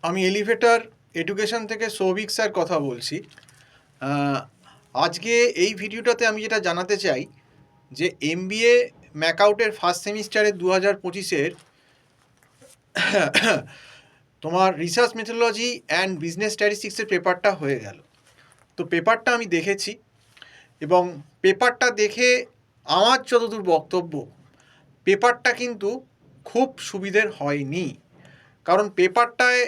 আমি elevator education থেকে Souvik sir কথা বলছি। আজকে এই ভিডিওটাতে আমি যেটা জানাতে চাই যে এমবিএ ম্যাকআউটের ফার্স্ট সেমিস্টারের 2025-এর তোমার রিসার্চ মেথোডোলজি অ্যান্ড বিজনেস স্ট্যাটিস্টিক্সের পেপারটা হয়ে গেল। তো পেপারটা আমি দেখেছি এবং পেপারটা দেখে আমার যতদূর বক্তব্য, পেপারটা কিন্তু খুব সুবিধের হয়নি। কারণ পেপারটায়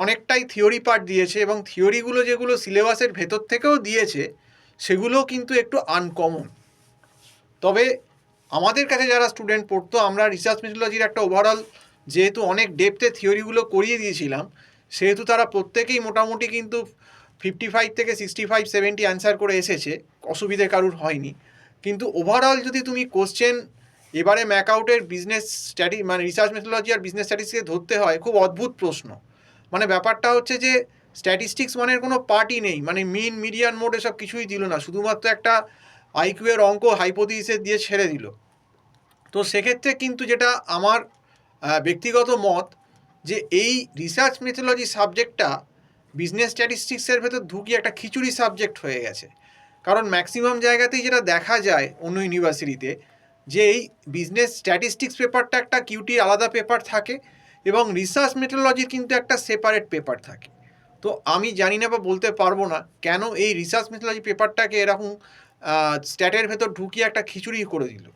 অনেকটাই থিওরি পার্ট দিয়েছে এবং থিওরিগুলো যেগুলো সিলেবাসের ভেতর থেকেও দিয়েছে সেগুলোও কিন্তু একটু আনকমন। তবে আমাদের কাছে যারা স্টুডেন্ট পড়তো, আমরা রিসার্চ মেথোডোলজির একটা ওভারঅল যেহেতু অনেক ডেপথে থিওরিগুলো করিয়ে দিয়েছিলাম, সেহেতু তারা প্রত্যেকেই মোটামুটি কিন্তু 55 থেকে 65-70 অ্যান্সার করে এসেছে, অসুবিধে কারুর হয়নি। কিন্তু ওভারঅল যদি তুমি কোশ্চেন এবারে ম্যাকআউটের বিজনেস মানে রিসার্চ মেথোডোলজি আর বিজনেস স্ট্যাটিস্টিক্সে ধরতে হয়, খুব অদ্ভুত প্রশ্ন। মানে ব্যাপারটা হচ্ছে যে স্ট্যাটিস্টিক্স মানের কোনো পার্টই নেই, মানে মিন মিডিয়ান মোড এসব কিছুই দিল না, শুধুমাত্র একটা আইকিউ এর অঙ্ক হাইপোথিসিস দিয়ে ছেড়ে দিল। তো সেক্ষেত্রে কিন্তু যেটা আমার ব্যক্তিগত মত, যে এই রিসার্চ মেথোডোলজি সাবজেক্টটা বিজনেস স্ট্যাটিস্টিক্সের ভেতর ঢুকিয়ে একটা খিচুড়ি সাবজেক্ট হয়ে গেছে। কারণ ম্যাক্সিমাম জায়গাতেই যেটা দেখা যায় অন্য ইউনিভার্সিটিতে, যে এই বিজনেস স্ট্যাটিস্টিক্স পেপারটা একটা কিউটি আলাদা পেপার থাকে এবং রিসার্চ মেথোডোলজির কিন্তু একটা সেপারেট পেপার থাকে। তো আমি জানি না বা বলতে পারবো না কেন এই রিসার্চ মেথোডোলজি পেপারটাকে এরকম স্ট্যাটের ভেতর ঢুকিয়ে একটা খিচুড়ি করে দিল।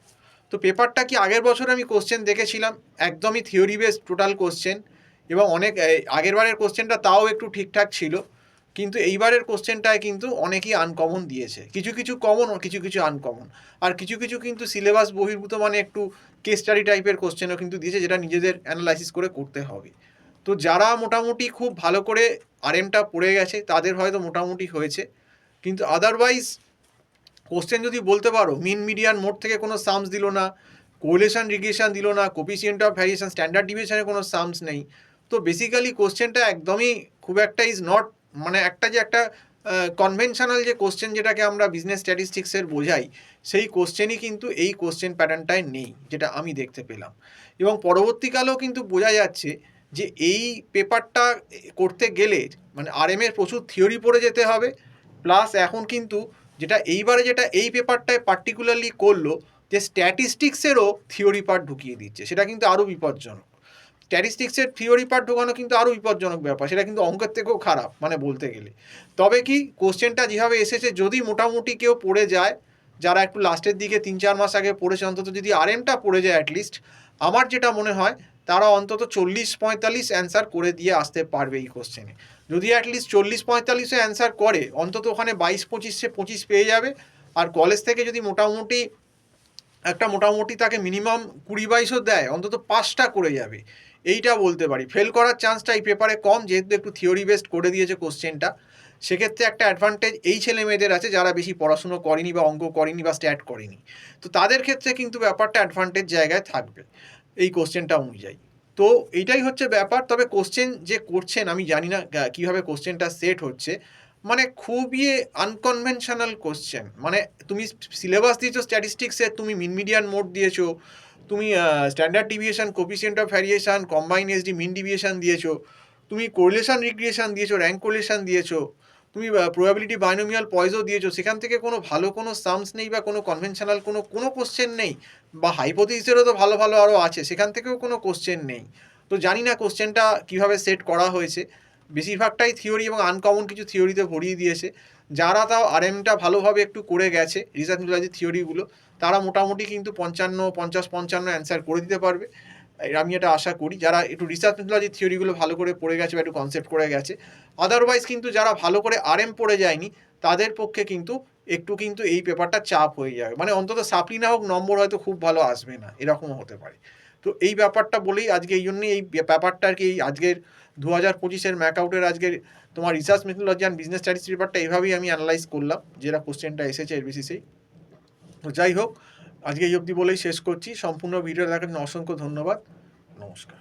তো পেপারটা কি আগের বছর আমি কোশ্চেন দেখেছিলাম, একদমই থিওরি বেসড টোটাল কোশ্চেন, এবং অনেক আগের বারের কোশ্চেনটা তাও একটু ঠিকঠাক ছিল, কিন্তু এইবারের কোশ্চেনটায় কিন্তু অনেকই আনকমন দিয়েছে, কিছু কিছু কমন ও কিছু কিছু আনকমন, আর কিছু কিছু কিন্তু সিলেবাস বহির্ভূত, মানে একটু কেস স্টাডি টাইপের কোশ্চেনও কিন্তু দিয়েছে, যেটা নিজেদের অ্যানালাইসিস করে করতে হবে। তো যারা মোটামুটি খুব ভালো করে আরএমটা পড়ে গেছে তাদের হয়তো মোটামুটি হয়েছে, কিন্তু আদারওয়াইজ কোশ্চেন যদি বলতে পারো, মিন মিডিয়ান মোড থেকে কোনো সামস দিল না, কোরিলেশন রিগ্রেশন দিল না, কোফিসিয়েন্ট অফ ভ্যারিয়েশন, স্ট্যান্ডার্ড ডিভিয়েশনের কোনো সামস নেই। তো বেসিক্যালি কোশ্চেনটা একদমই খুব একটা ইজ নট, মানে একটা যে একটা কনভেনশনাল যে কোশ্চেন যেটাকে আমরা বিজনেস স্ট্যাটিস্টিক্সের বোঝাই, সেই কোশ্চেনই কিন্তু এই কোশ্চেন প্যাটার্নটায় নেই, যেটা আমি দেখতে পেলাম। এবং পরবর্তীকালেও কিন্তু বোঝা যাচ্ছে যে এই পেপারটা করতে গেলে মানে আরএমের প্রচুর থিওরি পড়ে যেতে হবে, প্লাস এখন কিন্তু যেটা এইবারে যেটা এই পেপারটায় পার্টিকুলারলি করলো, যে স্ট্যাটিস্টিক্সেরও থিওরি পার্ট ঢুকিয়ে দিচ্ছে, সেটা কিন্তু আরও বিপজ্জনক। স্ট্যাটিস্টিক্সের থিওরি পার্ট ঢোকানো কিন্তু আরও বিপজ্জনক ব্যাপার, সেটা কিন্তু অঙ্কের থেকেও খারাপ মানে বলতে গেলে। তবে কি কোশ্চেনটা যেভাবে এসেছে, যদি মোটামুটি কেউ পড়ে যায়, যারা একটু লাস্টের দিকে 3-4 মাস আগে পড়েছে, অন্তত যদি আরএমটা পড়ে যায় অ্যাটলিস্ট, আমার যেটা মনে হয় তারা অন্তত 40-45 অ্যান্সার করে দিয়ে আসতে পারবে এই কোশ্চেনে। যদি অ্যাটলিস্ট 40-45-এ অ্যান্সার করে, অন্তত ওখানে 22-25 পেয়ে যাবে। আর কলেজ থেকে যদি মোটামুটি মোটামুটি তাকে মিনিমাম 20-22ও দেয়, অন্তত 5টা করে যাবে, এইটা বলতে পারি। ফেল করার চান্সটা এই পেপারে কম, যেহেতু একটু থিওরি বেসড করে দিয়েছে কোশ্চেনটা। সেক্ষেত্রে একটা অ্যাডভান্টেজ এই ছেলে মেয়েদের আছে যারা বেশি পড়াশুনো করেনি বা অঙ্ক করেনি বা স্ট্যাট করেনি, তো তাদের ক্ষেত্রে কিন্তু ব্যাপারটা অ্যাডভান্টেজ জায়গায় থাকবে এই কোশ্চেনটা অনুযায়ী। তো এইটাই হচ্ছে ব্যাপার। তবে কোশ্চেন যে করছেন, আমি জানি না কীভাবে কোশ্চেনটা সেট হচ্ছে, মানে খুবই আনকনভেনশনাল কোশ্চেন। মানে তুমি সিলেবাস দিয়েছো স্ট্যাটিস্টিক্সে, তুমি মিন মিডিয়ান মোড দিয়েছো, তুমি standard deviation, coefficient of variation, combine SD, mean deviation দিয়েছো, তুমি কোরিলেশন রিগ্রেশন দিয়েছো, র্যাঙ্ক কোরিলেশন দিয়েছো, তুমি প্রবাবিলিটি বাইনোমিয়াল পয়সও দিয়েছো, সেখান থেকে কোনো ভালো কোনো সামস নেই বা কোনো কনভেনশনাল কোনো কোশ্চেন নেই, বা হাইপোথিসিসেরও তো ভালো ভালো আরও আছে, সেখান থেকেও কোনো কোশ্চেন নেই। তো জানি না কোশ্চেনটা কীভাবে সেট করা হয়েছে, বেশিরভাগটাই থিওরি এবং আনকমন কিছু থিওরিতে ভরিয়ে দিয়েছে। যারা তাও আরএমটা ভালোভাবে একটু করে গেছে রিসার্চ মেথোডোলজির থিওরিগুলো, তারা মোটামুটি কিন্তু 50-55 অ্যান্সার করে দিতে পারবে, আমি এটা আশা করি। যারা একটু রিসার্চ মেথোডোলজির থিওরিগুলো ভালো করে পড়ে গেছে বা একটু কনসেপ্ট করে গেছে, আদারওয়াইজ কিন্তু যারা ভালো করে আরএম পড়ে যায়নি, তাদের পক্ষে কিন্তু কিন্তু এই পেপারটা চাপ হয়ে যাবে, মানে অন্তত সাপ্লি না হোক, নম্বর হয়তো খুব ভালো আসবে না, এরকমও হতে পারে। তো এই ব্যাপারটা বলেই আজকে, এই জন্যই এই ব্যাপারটা আর কি, এই আজকের 2025-এর ম্যাকআউটের আজকের তোমার research methodology and business statistics পেপারটা এইভাবেই আমি অ্যানালাইজ করলাম, যেটা কোশ্চেনটা এসেছে এর বেসিসেই। তো যাই হোক, আজকে এই অবধি বলেই শেষ করছি। সম্পূর্ণ ভিডিও দেখার জন্য অসংখ্য ধন্যবাদ। নমস্কার।